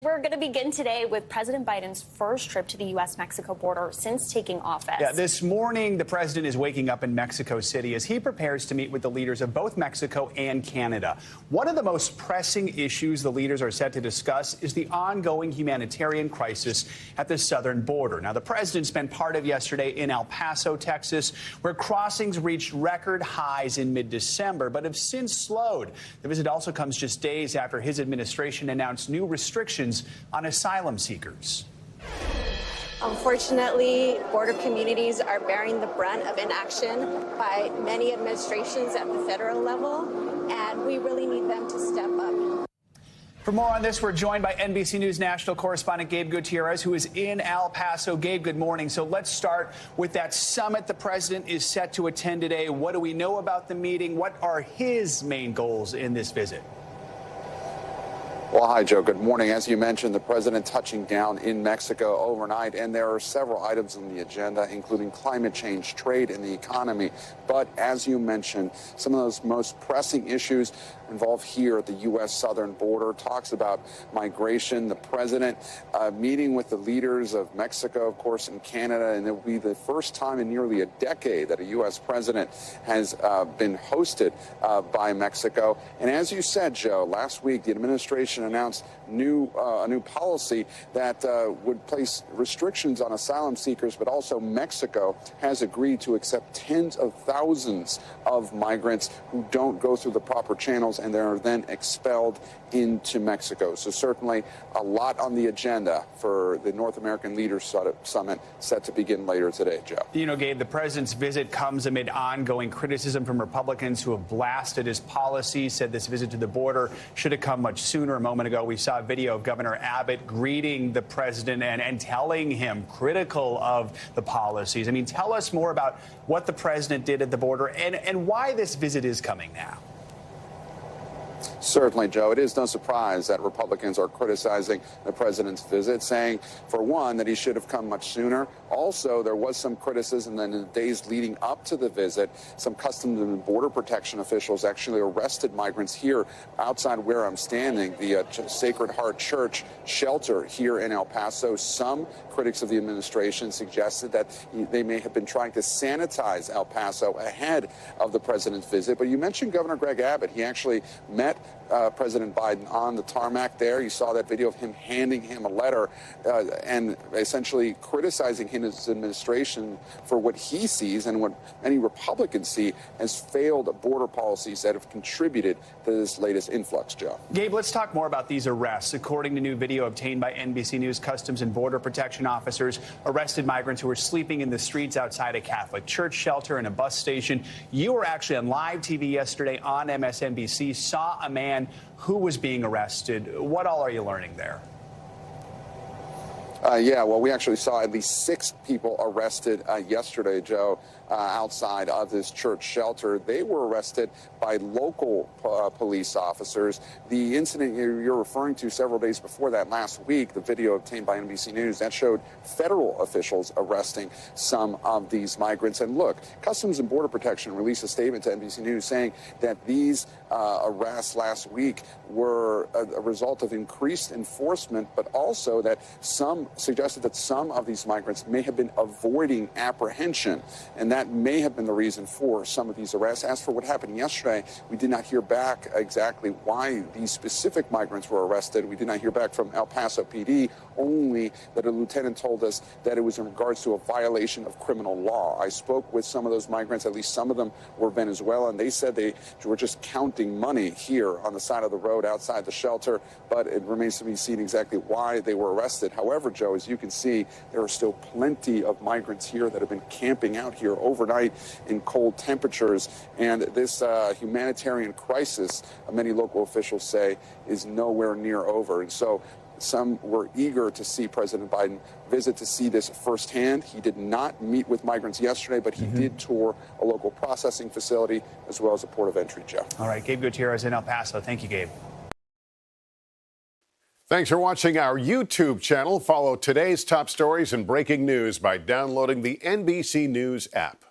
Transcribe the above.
We're going to begin today with President Biden's first trip to the U.S. Mexico border since taking office. Yeah, this morning, the president is waking up in Mexico City as he prepares to meet with the leaders of both Mexico and Canada. One of the most pressing issues the leaders are set to discuss is the ongoing humanitarian crisis at the southern border. Now, the president spent part of yesterday in El Paso, Texas, where crossings reached record highs in mid-December, but have since slowed. The visit also comes just days after his administration announced new restrictions on asylum seekers. Unfortunately, border communities are bearing the brunt of inaction by many administrations at the federal level, and we really need them to step up. For more on this, we're joined by NBC News national correspondent Gabe Gutierrez, who is in El Paso. Gabe, good morning. So let's start with that summit the president is set to attend today. What do we know about the meeting? What are his main goals in this visit? Well, hi, Joe. Good morning. As you mentioned, the president touching down in Mexico overnight, and there are several items on the agenda, including climate change, trade, and the economy. But as you mentioned, some of those most pressing issues involve here at the U.S. southern border, talks about migration. The president meeting with the leaders of Mexico, of course, and Canada, and it will be the first time in nearly a decade that a U.S. president has been hosted by Mexico. And as you said, Joe, last week the administration announced a new policy that would place restrictions on asylum seekers, but also Mexico has agreed to accept tens of thousands of migrants who don't go through the proper channels, and they are then expelled into Mexico. So certainly a lot on the agenda for the North American Leaders Summit set to begin later today, Joe. You know, Gabe, the president's visit comes amid ongoing criticism from Republicans who have blasted his policies, said this visit to the border should have come much sooner. A moment ago, we saw a video of Governor Abbott greeting the president and telling him critical of the policies. I mean, tell us more about what the president did at the border and why this visit is coming now. Certainly, Joe. It is no surprise that Republicans are criticizing the president's visit, saying, for one, that he should have come much sooner. Also, there was some criticism that in the days leading up to the visit, some Customs and Border Protection officials actually arrested migrants here outside where I'm standing, the Sacred Heart Church shelter here in El Paso. Some critics of the administration suggested that they may have been trying to sanitize El Paso ahead of the president's visit. But you mentioned Governor Greg Abbott. He actually met President Biden on the tarmac there. You saw that video of him handing him a letter and essentially criticizing his administration for what he sees and what many Republicans see as failed border policies that have contributed to this latest influx, Joe. Gabe, let's talk more about these arrests. According to new video obtained by NBC News, Customs and Border Protection officers arrested migrants who were sleeping in the streets outside a Catholic church shelter and a bus station. You were actually on live TV yesterday on MSNBC, saw a man who was being arrested. What all are you learning there? Yeah, well, we actually saw at least 6 people arrested yesterday, Joe, outside of this church shelter. They were arrested by local police officers. The incident you're referring to several days before that last week, the video obtained by NBC News, that showed federal officials arresting some of these migrants. And look, Customs and Border Protection released a statement to NBC News saying that these arrests last week were a result of increased enforcement, but also that some suggested that some of these migrants may have been avoiding apprehension, and that may have been the reason for some of these arrests. As for what happened yesterday, we did not hear back exactly why these specific migrants were arrested. We did not hear back from El Paso PD, only that a lieutenant told us that it was in regards to a violation of criminal law. I spoke with some of those migrants, at least some of them were Venezuelan. They said they were just counting money here on the side of the road outside the shelter, but it remains to be seen exactly why they were arrested. However, Joe, as you can see, there are still plenty of migrants here that have been camping out here overnight in cold temperatures, and this humanitarian crisis, many local officials say, is nowhere near over. And so some were eager to see President Biden visit to see this firsthand. He did not meet with migrants yesterday, but he did tour a local processing facility as well as a port of entry, Joe. All right, Gabe Gutierrez in El Paso. Thank you, Gabe. Thanks for watching our YouTube channel. Follow today's top stories and breaking news by downloading the NBC News app.